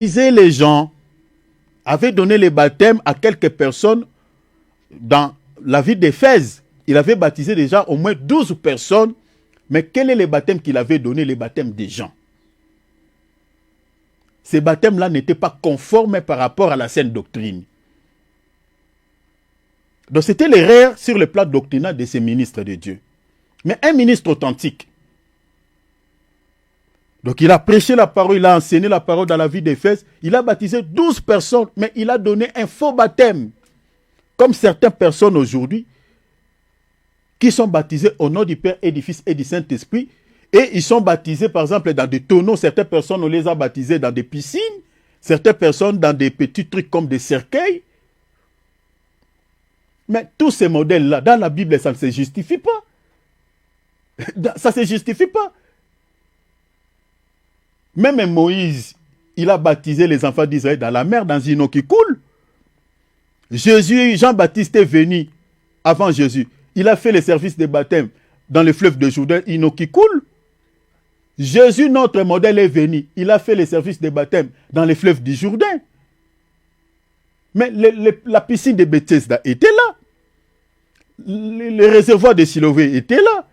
les gens, avait donné les baptêmes à quelques personnes dans la ville d'Éphèse. Il avait baptisé déjà au moins 12 personnes. Mais quel est le baptême qu'il avait donné? Les baptêmes des gens. Ces baptêmes-là n'étaient pas conformes par rapport à la saine doctrine. Donc c'était l'erreur sur le plan doctrinal de ces ministres de Dieu. Mais un ministre authentique. Donc il a prêché la parole, il a enseigné la parole dans la ville d'Éphèse. Il a baptisé 12 personnes, mais il a donné un faux baptême. Comme certaines personnes aujourd'hui, qui sont baptisées au nom du Père et du Fils et du Saint-Esprit, et ils sont baptisés par exemple dans des tonneaux. Certaines personnes, on les a baptisés dans des piscines, certaines personnes dans des petits trucs comme des cercueils. Mais tous ces modèles-là, dans la Bible, ça ne se justifie pas. Ça ne se justifie pas. Même Moïse, il a baptisé les enfants d'Israël dans la mer, dans une eau qui coule. Jésus, Jean-Baptiste est venu avant Jésus. Il a fait le service de baptême dans le fleuve de Jourdain, une eau qui coule. Jésus, notre modèle, est venu. Il a fait le service de baptême dans le fleuve du Jourdain. Mais la piscine de Bethesda était là. Le réservoir de Siloé était là.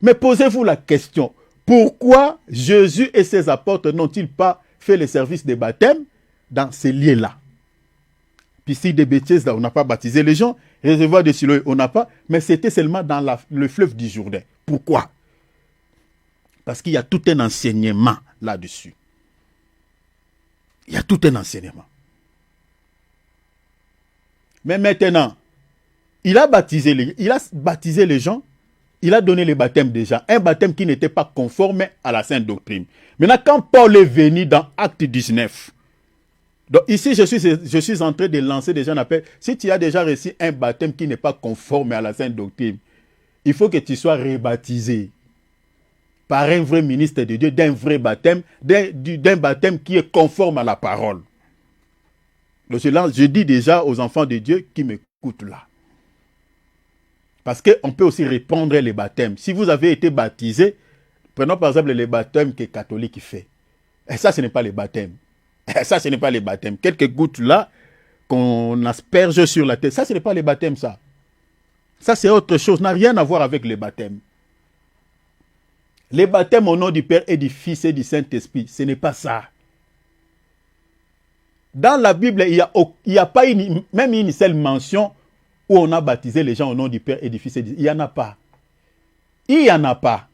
Mais posez-vous la question. Pourquoi Jésus et ses apôtres n'ont-ils pas fait le service de baptême dans ces lieux-là? Piscine de Bethesda, on n'a pas baptisé les gens. Réservoir de Siloé, on n'a pas. Mais c'était seulement dans le fleuve du Jourdain. Pourquoi? Parce qu'il y a tout un enseignement là-dessus. Il y a tout un enseignement. Mais maintenant, il a baptisé les gens. Il a donné le baptême déjà. Un baptême qui n'était pas conforme à la sainte doctrine. Maintenant, quand Paul est venu dans Acte 19, donc ici, je suis en train de lancer déjà un appel. Si tu as déjà reçu un baptême qui n'est pas conforme à la sainte doctrine, il faut que tu sois rebaptisé par un vrai ministre de Dieu, d'un vrai baptême, d'un baptême qui est conforme à la parole. Donc je dis déjà aux enfants de Dieu qui m'écoutent là. Parce qu'on peut aussi répandre les baptêmes. Si vous avez été baptisé, prenons par exemple les baptêmes que les catholiques font. Et ça, ce n'est pas les baptêmes. Ça, ce n'est pas les baptêmes. Quelques gouttes là, qu'on asperge sur la tête. Ça, ce n'est pas les baptêmes, ça. Ça, c'est autre chose. N'a rien à voir avec les baptêmes. Les baptêmes au nom du Père et du Fils et du Saint-Esprit, ce n'est pas ça. Dans la Bible, il n'y a pas même une seule mention où on a baptisé les gens au nom du Père et du Fils et du... Il n'y en a pas. Il n'y en a pas.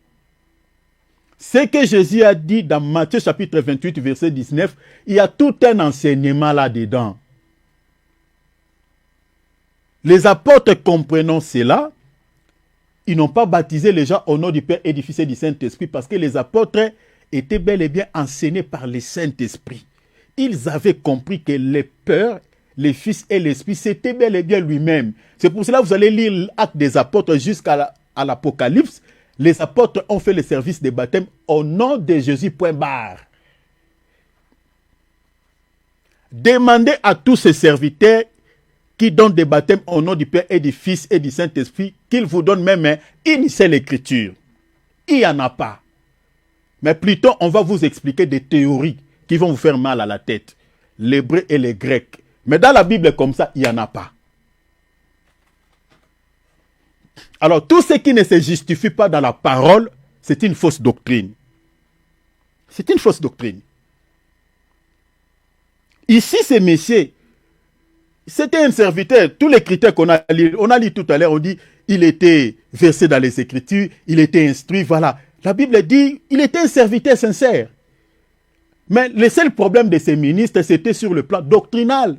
Ce que Jésus a dit dans Matthieu chapitre 28, verset 19, il y a tout un enseignement là-dedans. Les apôtres comprenant cela, ils n'ont pas baptisé les gens au nom du Père et du Fils et du Saint-Esprit parce que les apôtres étaient bel et bien enseignés par le Saint-Esprit. Ils avaient compris que les peurs, les Fils et l'Esprit, c'était bel et bien lui-même. C'est pour cela que vous allez lire l'Acte des apôtres jusqu'à l'Apocalypse. Les apôtres ont fait le service des baptêmes au nom de Jésus, point barre. Demandez à tous ces serviteurs qui donnent des baptêmes au nom du Père et du Fils et du Saint-Esprit qu'ils vous donnent même une seule écriture. Il n'y en a pas. Mais plutôt, on va vous expliquer des théories qui vont vous faire mal à la tête. L'hébreu et le grec. Mais dans la Bible comme ça, il n'y en a pas. Alors, tout ce qui ne se justifie pas dans la parole, c'est une fausse doctrine. C'est une fausse doctrine. Ici, ce messieurs, c'était un serviteur. Tous les critères qu'on a lu tout à l'heure, on dit il était versé dans les Écritures, il était instruit, voilà. La Bible dit il était un serviteur sincère. Mais le seul problème de ces ministres, c'était sur le plan doctrinal.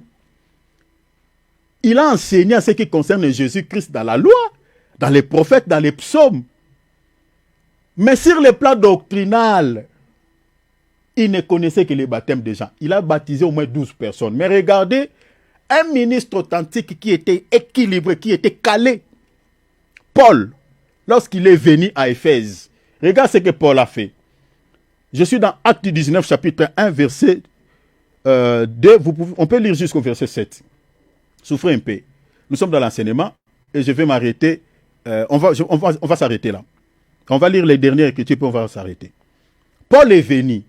Il a enseigné à ce qui concerne Jésus-Christ dans la loi, dans les prophètes, dans les psaumes. Mais sur le plan doctrinal, il ne connaissait que les baptêmes des gens. Il a baptisé au moins 12 personnes. Mais regardez, un ministre authentique qui était équilibré, qui était calé. Paul, lorsqu'il est venu à Éphèse, regarde ce que Paul a fait. Je suis dans Acte 19, chapitre 1, verset 2. On peut lire jusqu'au verset 7. Souffrez un peu. Nous sommes dans l'enseignement et je vais m'arrêter. On va s'arrêter là. On va lire les dernières écritures puis on va s'arrêter. Paul est venu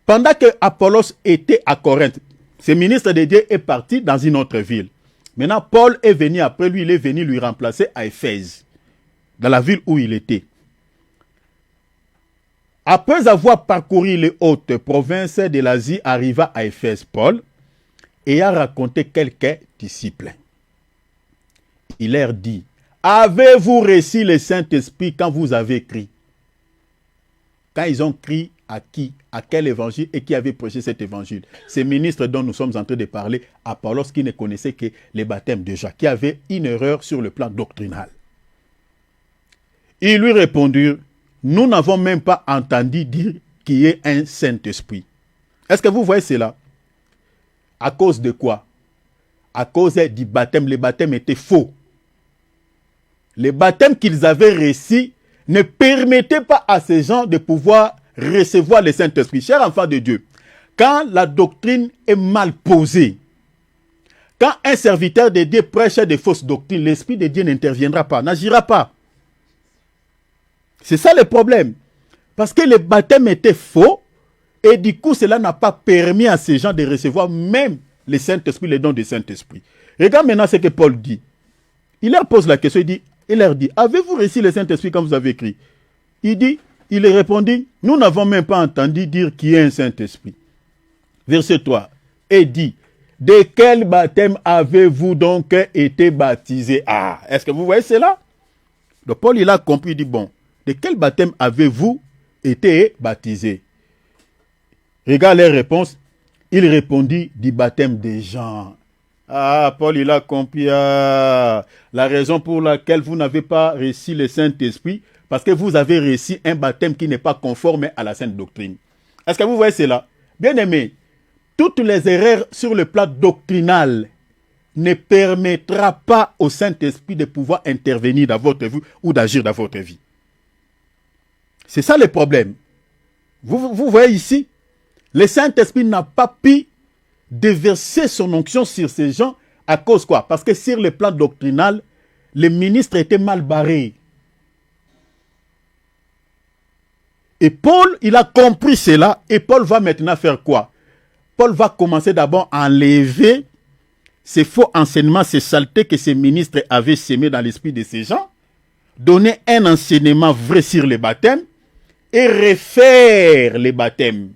Pendant que Apollos était à Corinthe, ce ministre de Dieu est parti dans une autre ville. Maintenant, Paul est venu après lui, il est venu lui remplacer à Éphèse, dans la ville où il était. Après avoir parcouru les hautes provinces de l'Asie, arriva à Éphèse, Paul, et a raconté quelques disciples. Il leur dit, avez-vous reçu le Saint-Esprit quand vous avez crié? Quand ils ont crié, à qui? À quel évangile et qui avait prêché cet évangile? Ces ministres dont nous sommes en train de parler, Apollos qui ne connaissait que les baptêmes déjà, qui avait une erreur sur le plan doctrinal. Ils lui répondirent, nous n'avons même pas entendu dire qu'il y ait un Saint-Esprit. Est-ce que vous voyez cela? À cause de quoi? À cause du baptême. Les baptêmes étaient faux. Les baptêmes qu'ils avaient reçus ne permettaient pas à ces gens de pouvoir recevoir le Saint-Esprit. Chers enfants de Dieu, quand la doctrine est mal posée, quand un serviteur de Dieu prêche des fausses doctrines, l'Esprit de Dieu n'interviendra pas, n'agira pas. C'est ça le problème. Parce que le baptême était faux et du coup, cela n'a pas permis à ces gens de recevoir même le Saint-Esprit, le don du Saint-Esprit. Regarde maintenant ce que Paul dit. Il leur pose la question, il leur dit, avez-vous reçu le Saint-Esprit quand vous avez écrit? Il répondit, nous n'avons même pas entendu dire qu'il y a un Saint-Esprit. Verset 3, et dit, de quel baptême avez-vous donc été baptisé? Ah, est-ce que vous voyez cela? Donc Paul, il a compris, il dit, bon, de quel baptême avez-vous été baptisé? Regarde les réponses. Il répondit du baptême des gens. Ah, Paul, il a compris la raison pour laquelle vous n'avez pas reçu le Saint-Esprit, parce que vous avez reçu un baptême qui n'est pas conforme à la sainte doctrine. Est-ce que vous voyez cela? Bien aimé, toutes les erreurs sur le plan doctrinal ne permettra pas au Saint-Esprit de pouvoir intervenir dans votre vie ou d'agir dans votre vie. C'est ça le problème. Vous voyez ici, le Saint-Esprit n'a pas pu déverser son onction sur ces gens à cause quoi? Parce que sur le plan doctrinal, les ministres étaient mal barrés. Et Paul, il a compris cela et Paul va maintenant faire quoi? Paul va commencer d'abord à enlever ces faux enseignements, ces saletés que ces ministres avaient sémés dans l'esprit de ces gens, donner un enseignement vrai sur les baptêmes et refaire les baptêmes.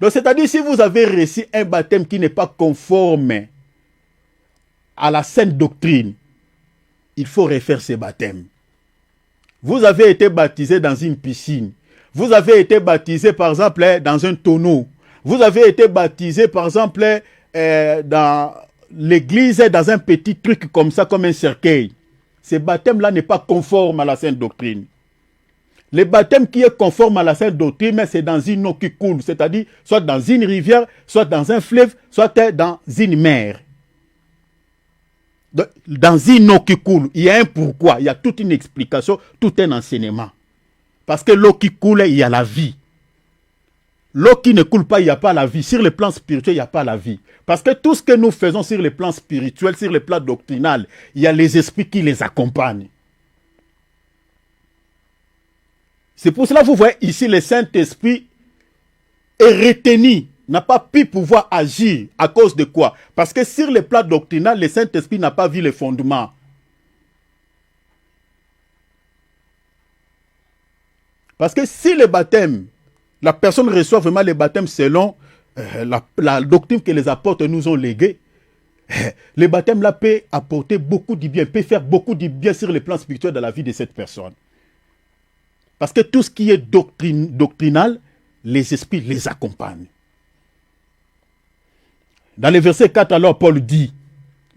Donc, c'est-à-dire, si vous avez reçu un baptême qui n'est pas conforme à la sainte doctrine, il faut refaire ces baptêmes. Vous avez été baptisé dans une piscine. Vous avez été baptisé, par exemple, dans un tonneau. Vous avez été baptisé, par exemple, dans l'église, dans un petit truc comme ça, comme un cercueil. Ce baptême-là n'est pas conforme à la sainte doctrine. Le baptême qui est conforme à la sainte doctrine, c'est dans une eau qui coule, c'est-à-dire soit dans une rivière, soit dans un fleuve, soit dans une mer. Dans une eau qui coule, il y a un pourquoi, il y a toute une explication, tout un enseignement. Parce que l'eau qui coule, il y a la vie. L'eau qui ne coule pas, il n'y a pas la vie. Sur le plan spirituel, il n'y a pas la vie. Parce que tout ce que nous faisons sur le plan spirituel, sur le plan doctrinal, il y a les esprits qui les accompagnent. C'est pour cela que vous voyez ici le Saint-Esprit est retenu, n'a pas pu pouvoir agir. À cause de quoi? Parce que sur le plan doctrinal, le Saint-Esprit n'a pas vu les fondements. Parce que si le baptême, la personne reçoit vraiment le baptême selon la doctrine que les apôtres nous ont léguée, le baptême là peut apporter beaucoup de bien, peut faire beaucoup de bien sur le plan spirituel de la vie de cette personne. Parce que tout ce qui est doctrinal, les esprits les accompagnent. Dans le verset 4, alors, Paul dit,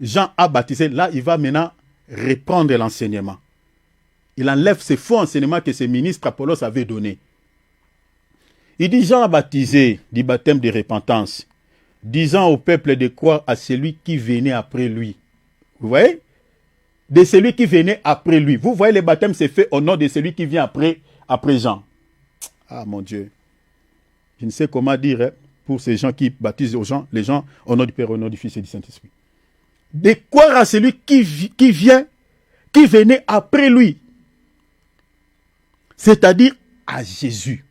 Jean a baptisé, là, il va maintenant reprendre l'enseignement. Il enlève ces faux enseignements que ces ministres Apollos avaient donnés. Il dit, Jean a baptisé du baptême de repentance, disant au peuple de croire à celui qui venait après lui. Vous voyez? De celui qui venait après lui. Vous voyez, le baptême s'est fait au nom de celui qui vient après Jean. Ah mon Dieu. Je ne sais comment dire pour ces gens qui baptisent les gens au nom du Père, au nom du Fils et du Saint-Esprit. De croire à celui qui venait après lui. C'est-à-dire à Jésus.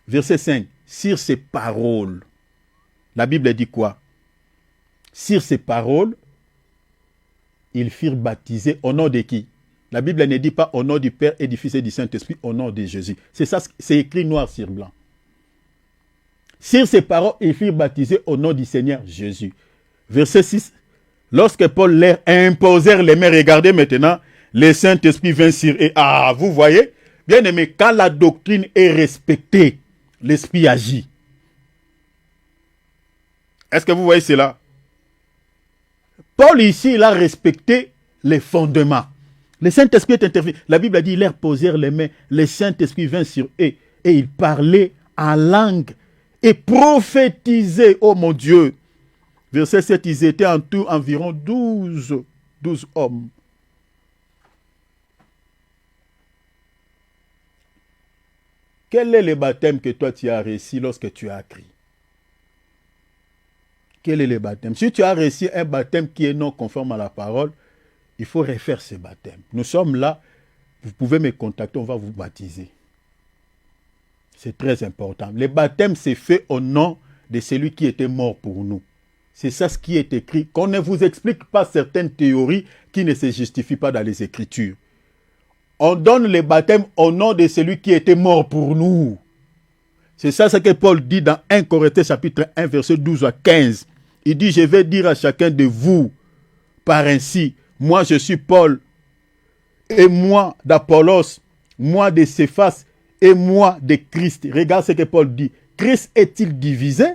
Verset 5. sur ces paroles. La Bible dit quoi? Sur ces paroles, ils furent baptisés au nom de qui? La Bible ne dit pas au nom du Père et du Fils et du Saint-Esprit, au nom de Jésus. C'est ça, c'est écrit noir sur blanc. Sur ces paroles, ils furent baptisés au nom du Seigneur Jésus. Verset 6. Lorsque Paul leur imposèrent les mains, regardez maintenant, le Saint-Esprit vint sur eux. Ah, vous voyez? Bien aimé, quand la doctrine est respectée, l'Esprit agit. Est-ce que vous voyez cela? Paul ici, il a respecté les fondements. Le Saint-Esprit est intervenu. La Bible a dit, ils leur posèrent les mains. Le Saint-Esprit vint sur eux et il parlait en langue et prophétisait. Oh mon Dieu! Verset 7, ils étaient en tout environ 12 hommes. Quel est le baptême que toi tu as reçu lorsque tu as crié? Quel est le baptême? Si tu as reçu un baptême qui est non conforme à la parole, il faut refaire ce baptême. Nous sommes là, vous pouvez me contacter, on va vous baptiser. C'est très important. Le baptême s'est fait au nom de celui qui était mort pour nous. C'est ça ce qui est écrit. Qu'on ne vous explique pas certaines théories qui ne se justifient pas dans les Écritures. On donne le baptême au nom de celui qui était mort pour nous. C'est ça ce que Paul dit dans 1 Corinthiens chapitre 1 verset 12 à 15. Il dit, je vais dire à chacun de vous, par ainsi, moi je suis Paul, et moi d'Apollos, moi de Céphas, et moi de Christ. Regarde ce que Paul dit. Christ est-il divisé?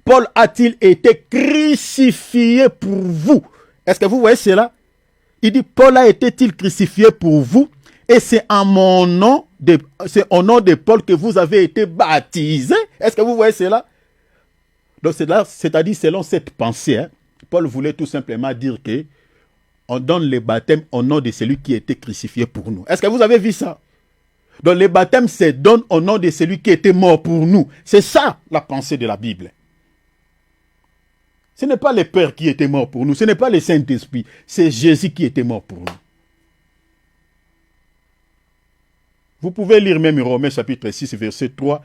Paul a-t-il été crucifié pour vous? Est-ce que vous voyez cela? Il dit, Paul a été-il crucifié pour vous? Et c'est en mon nom, c'est au nom de Paul que vous avez été baptisés. Est-ce que vous voyez cela? Donc c'est-à-dire selon cette pensée, Paul voulait tout simplement dire que on donne le baptême au nom de celui qui a été crucifié pour nous. Est-ce que vous avez vu ça? Donc le baptême se donne au nom de celui qui était mort pour nous. C'est ça la pensée de la Bible. Ce n'est pas le Père qui était mort pour nous, ce n'est pas le Saint-Esprit, c'est Jésus qui était mort pour nous. Vous pouvez lire même Romains chapitre 6, verset 3,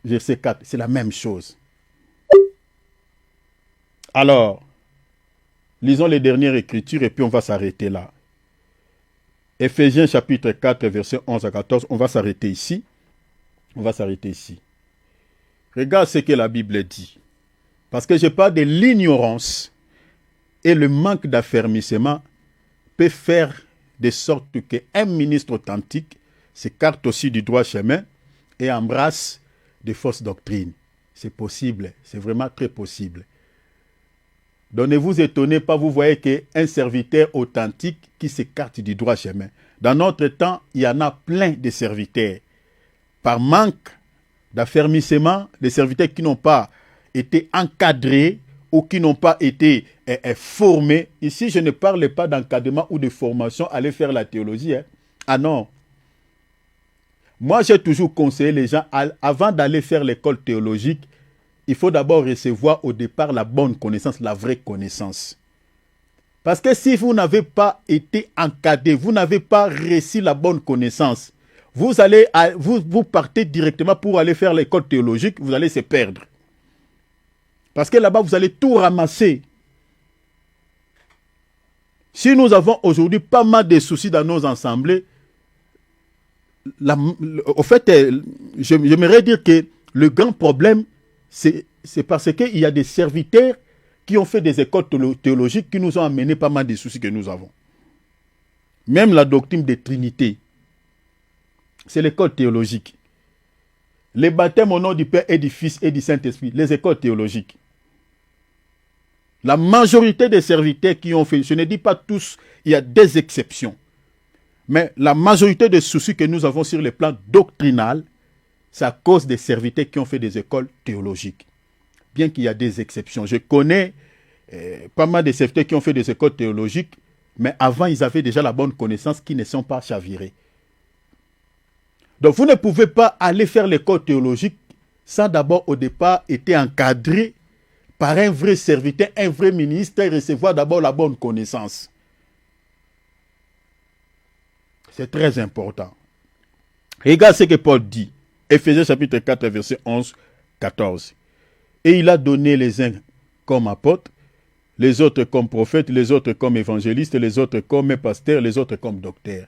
verset 4, c'est la même chose. Alors, lisons les dernières écritures et puis on va s'arrêter là. Éphésiens chapitre 4, verset 11 à 14, on va s'arrêter ici. On va s'arrêter ici. Regarde ce que la Bible dit. Parce que je parle de l'ignorance et le manque d'affermissement peut faire de sorte qu'un ministre authentique s'écarte aussi du droit chemin et embrasse de fausses doctrines. C'est possible, c'est vraiment très possible. Donc ne vous étonnez pas, vous voyez qu'un serviteur authentique qui s'écarte du droit chemin. Dans notre temps, il y en a plein de serviteurs. Par manque d'affermissement, des serviteurs qui n'ont pas été encadrés ou qui n'ont pas été formés. Ici, je ne parle pas d'encadrement ou de formation, aller faire la théologie. Ah non. Moi, j'ai toujours conseillé les gens, avant d'aller faire l'école théologique, il faut d'abord recevoir au départ la bonne connaissance, la vraie connaissance. Parce que si vous n'avez pas été encadré, vous n'avez pas reçu la bonne connaissance, vous partez directement pour aller faire l'école théologique, vous allez se perdre. Parce que là-bas, vous allez tout ramasser. Si nous avons aujourd'hui pas mal de soucis dans nos assemblées, au fait, j'aimerais dire que le grand problème, c'est parce qu'il y a des serviteurs qui ont fait des écoles théologiques qui nous ont amené pas mal de soucis que nous avons. Même la doctrine des Trinités, c'est l'école théologique. Les baptêmes au nom du Père et du Fils et du Saint-Esprit, les écoles théologiques. La majorité des serviteurs qui ont fait, je ne dis pas tous, il y a des exceptions. Mais la majorité des soucis que nous avons sur le plan doctrinal, c'est à cause des serviteurs qui ont fait des écoles théologiques. Bien qu'il y a des exceptions. Je connais pas mal de serviteurs qui ont fait des écoles théologiques, mais avant, ils avaient déjà la bonne connaissance qui ne sont pas chavirés. Donc, vous ne pouvez pas aller faire l'école théologique sans d'abord, au départ, être encadré par un vrai serviteur, un vrai ministre, et recevoir d'abord la bonne connaissance. C'est très important. Regarde ce que Paul dit. Éphésiens chapitre 4, verset 11, 14. Et il a donné les uns comme apôtres, les autres comme prophètes, les autres comme évangélistes, les autres comme pasteurs, les autres comme docteurs.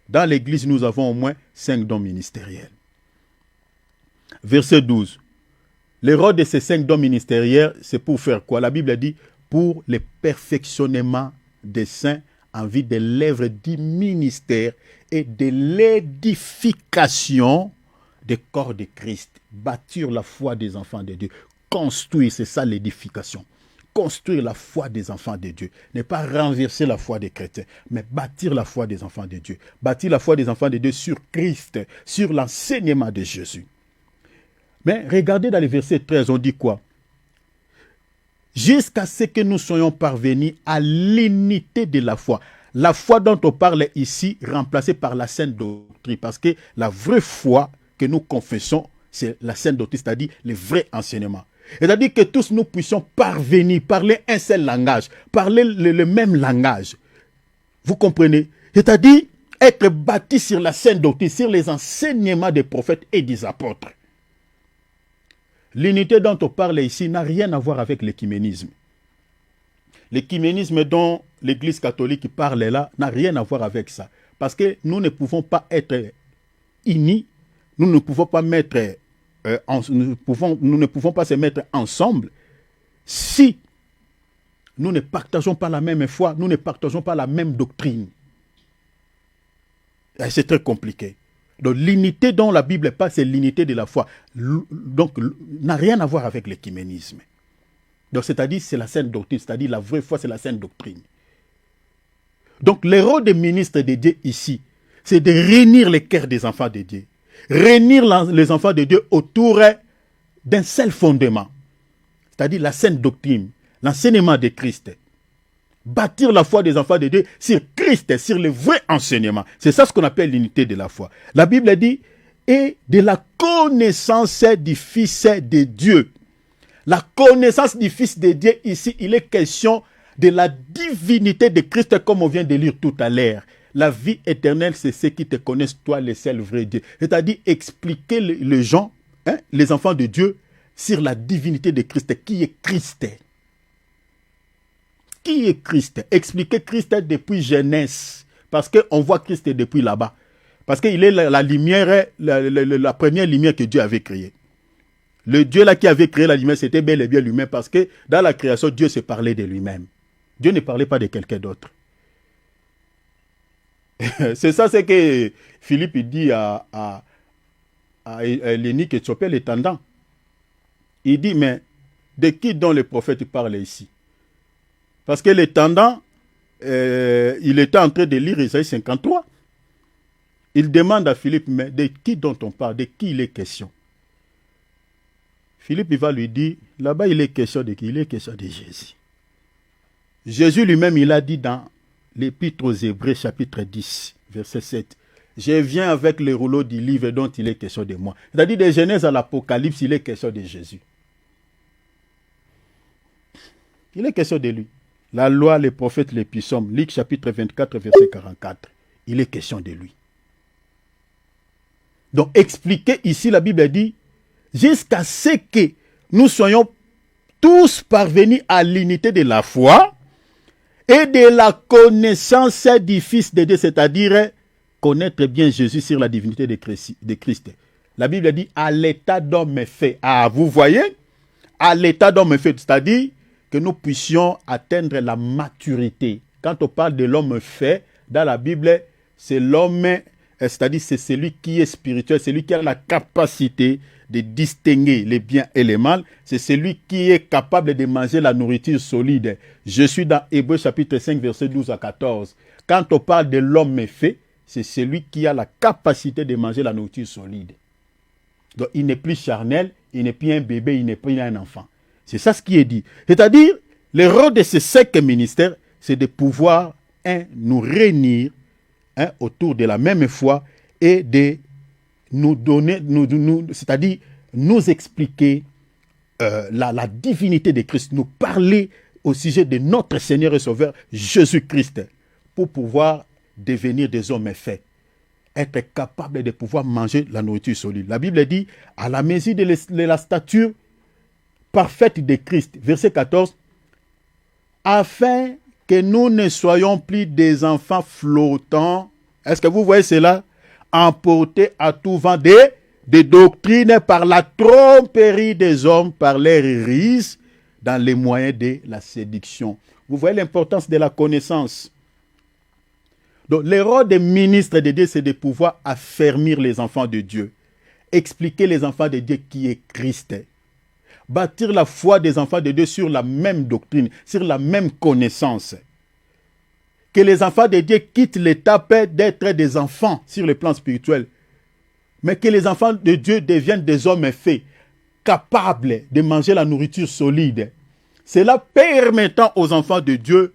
Dans l'Église, nous avons au moins 5 dons ministériels. Verset 12. Le rôle de ces 5 dons ministériels, c'est pour faire quoi? La Bible dit pour le perfectionnement des saints en vue de l'œuvre du ministère et de l'édification des corps de Christ. Bâtir la foi des enfants de Dieu. Construire, c'est ça l'édification. Construire la foi des enfants de Dieu. Ne pas renverser la foi des chrétiens, mais bâtir la foi des enfants de Dieu. Bâtir la foi des enfants de Dieu sur Christ, sur l'enseignement de Jésus. Mais regardez dans le verset 13, on dit quoi? Jusqu'à ce que nous soyons parvenus à l'unité de la foi. La foi dont on parle ici, remplacée par la sainte doctrine. Parce que la vraie foi que nous confessons, c'est la sainte doctrine, c'est-à-dire le vrai enseignement. C'est-à-dire que tous nous puissions parvenir, parler un seul langage, parler le même langage. Vous comprenez? C'est-à-dire être bâti sur la sainte doctrine, sur les enseignements des prophètes et des apôtres. L'unité dont on parle ici n'a rien à voir avec l'écuménisme. L'écuménisme dont l'Église catholique parle là n'a rien à voir avec ça. Parce que nous ne pouvons pas être unis, nous ne pouvons pas mettre, nous ne pouvons pas se mettre ensemble si nous ne partageons pas la même foi, nous ne partageons pas la même doctrine. Et c'est très compliqué. Donc l'unité dont la Bible parle, c'est l'unité de la foi. Donc, n'a rien à voir avec l'écuménisme. Donc, c'est-à-dire, c'est la sainte doctrine. C'est-à-dire, la vraie foi, c'est la sainte doctrine. Donc, le rôle des ministres de Dieu ici, c'est de réunir les cœurs des enfants de Dieu. Réunir les enfants de Dieu autour d'un seul fondement. C'est-à-dire, la sainte doctrine, l'enseignement de Christ. Bâtir la foi des enfants de Dieu sur Christ, sur le vrai enseignement. C'est ça ce qu'on appelle l'unité de la foi. La Bible dit, et de la connaissance du Fils de Dieu. La connaissance du Fils de Dieu, ici, il est question de la divinité de Christ, comme on vient de lire tout à l'heure. La vie éternelle, c'est ceux qui te connaissent, toi, le seul vrai Dieu. C'est-à-dire expliquer les gens, les enfants de Dieu, sur la divinité de Christ. Qui est Christ? Qui est Christ? Expliquer Christ depuis Genèse. Parce qu'on voit Christ depuis là-bas. Parce qu'il est la lumière, la première lumière que Dieu avait créée. Le Dieu là qui avait créé la lumière, c'était bel et bien lui-même. Parce que dans la création, Dieu se parlait de lui-même. Dieu ne parlait pas de quelqu'un d'autre. C'est ça, c'est que Philippe dit à l'énigme éthiopien, l'étendant. Il dit, mais de qui dont le prophète parle ici? Parce que l'étendant, il était en train de lire Isaïe 53. Il demande à Philippe, mais de qui dont on parle, de qui il est question? Philippe il va lui dire, là-bas il est question de qui? Il est question de Jésus. Jésus lui-même, il a dit dans l'Épître aux Hébreux, chapitre 10, verset 7, « Je viens avec le rouleau du livre dont il est question de moi. » C'est-à-dire de Genèse à l'Apocalypse, il est question de Jésus. Il est question de lui. La loi, les prophètes, les psaumes, Luc chapitre 24, verset 44. Il est question de lui. Donc, expliquer ici, la Bible dit, jusqu'à ce que nous soyons tous parvenus à l'unité de la foi et de la connaissance du Fils de Dieu, c'est-à-dire connaître bien Jésus sur la divinité de Christ. La Bible dit, à l'état d'homme fait. Ah, vous voyez? À l'état d'homme fait, c'est-à-dire que nous puissions atteindre la maturité. Quand on parle de l'homme fait, dans la Bible, c'est l'homme, c'est-à-dire c'est celui qui est spirituel, celui qui a la capacité de distinguer les biens et les mal. C'est celui qui est capable de manger la nourriture solide. Je suis dans Hébreux chapitre 5, verset 12 à 14. Quand on parle de l'homme fait, c'est celui qui a la capacité de manger la nourriture solide. Donc il n'est plus charnel, il n'est plus un bébé, il n'est plus un enfant. C'est ça ce qui est dit. C'est-à-dire, le rôle de ces 5 ministères, c'est de pouvoir, nous réunir autour de la même foi et de nous donner, c'est-à-dire nous expliquer la divinité de Christ, nous parler au sujet de notre Seigneur et Sauveur Jésus-Christ pour pouvoir devenir des hommes faits. être capable de pouvoir manger la nourriture solide. La Bible dit, à la mesure de la stature parfaite de Christ, verset 14, afin que nous ne soyons plus des enfants flottants. Est-ce que vous voyez cela? Emportés à tout vent des doctrines par la tromperie des hommes, par les rises, dans les moyens de la séduction. Vous voyez l'importance de la connaissance. Donc, le rôle des ministres de Dieu, c'est de pouvoir affermir les enfants de Dieu, expliquer les enfants de Dieu qui est Christ, bâtir la foi des enfants de Dieu sur la même doctrine, sur la même connaissance. Que les enfants de Dieu quittent l'étape d'être des enfants sur le plan spirituel, mais que les enfants de Dieu deviennent des hommes faits, capables de manger la nourriture solide. Cela permettant aux enfants de Dieu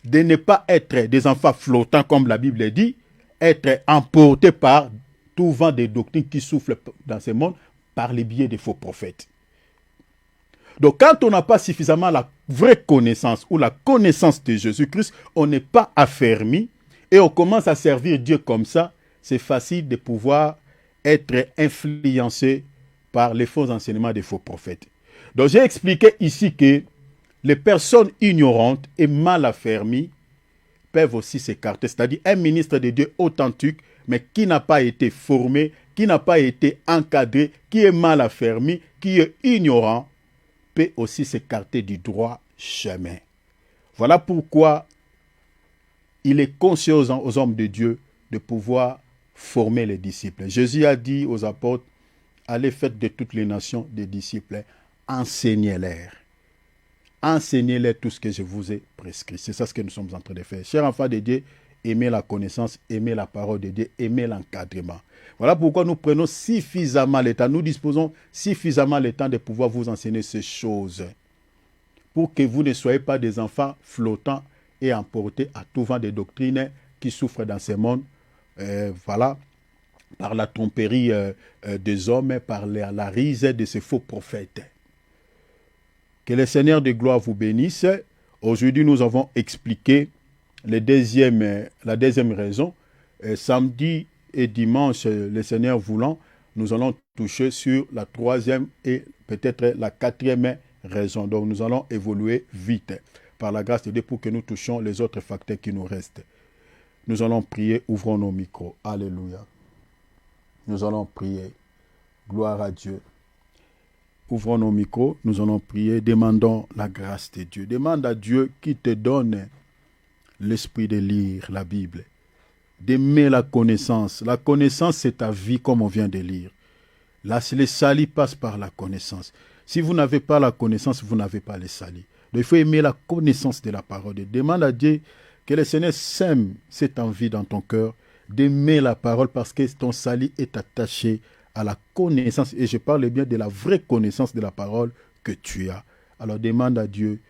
de ne pas être des enfants flottants, comme la Bible dit, être emportés par tout vent de doctrines qui soufflent dans ce monde par les biais des faux prophètes. Donc, quand on n'a pas suffisamment la vraie connaissance ou la connaissance de Jésus-Christ, on n'est pas affermi et on commence à servir Dieu comme ça, c'est facile de pouvoir être influencé par les faux enseignements des faux prophètes. Donc, j'ai expliqué ici que les personnes ignorantes et mal affermies peuvent aussi s'écarter. C'est-à-dire un ministre de Dieu authentique, mais qui n'a pas été formé, qui n'a pas été encadré, qui est mal affermi, qui est ignorant, peut aussi s'écarter du droit chemin. Voilà pourquoi il est conseillé aux hommes de Dieu de pouvoir former les disciples. Jésus a dit aux apôtres, allez faites de toutes les nations des disciples, enseignez-les. Enseignez-les tout ce que je vous ai prescrit. C'est ça ce que nous sommes en train de faire. Chers enfants de Dieu, aimez la connaissance, aimez la parole de Dieu, aimez l'encadrement. Voilà pourquoi nous prenons suffisamment le temps, nous disposons suffisamment le temps de pouvoir vous enseigner ces choses. Pour que vous ne soyez pas des enfants flottants et emportés à tout vent des doctrines qui souffrent dans ce monde. Voilà, par la tromperie des hommes, par la rise de ces faux prophètes. Que le Seigneur de gloire vous bénisse. Aujourd'hui, nous avons expliqué la deuxième raison. Samedi et dimanche, le Seigneur voulant, nous allons toucher sur la troisième et peut-être la quatrième raison. Donc, nous allons évoluer vite par la grâce de Dieu pour que nous touchions les autres facteurs qui nous restent. Nous allons prier, ouvrons nos micros. Alléluia. Nous allons prier. Gloire à Dieu. Ouvrons nos micros, nous allons prier, demandons la grâce de Dieu. Demande à Dieu qui te donne l'esprit de lire la Bible, d'aimer la connaissance. La connaissance, c'est ta vie comme on vient de lire. Là, le salut passe par la connaissance. Si vous n'avez pas la connaissance, vous n'avez pas le salut. Donc, il faut aimer la connaissance de la parole de Dieu. Demande à Dieu que le Seigneur sème cette envie dans ton cœur d'aimer la parole parce que ton salut est attaché à la connaissance, et je parle bien de la vraie connaissance de la parole que tu as. Alors demande à Dieu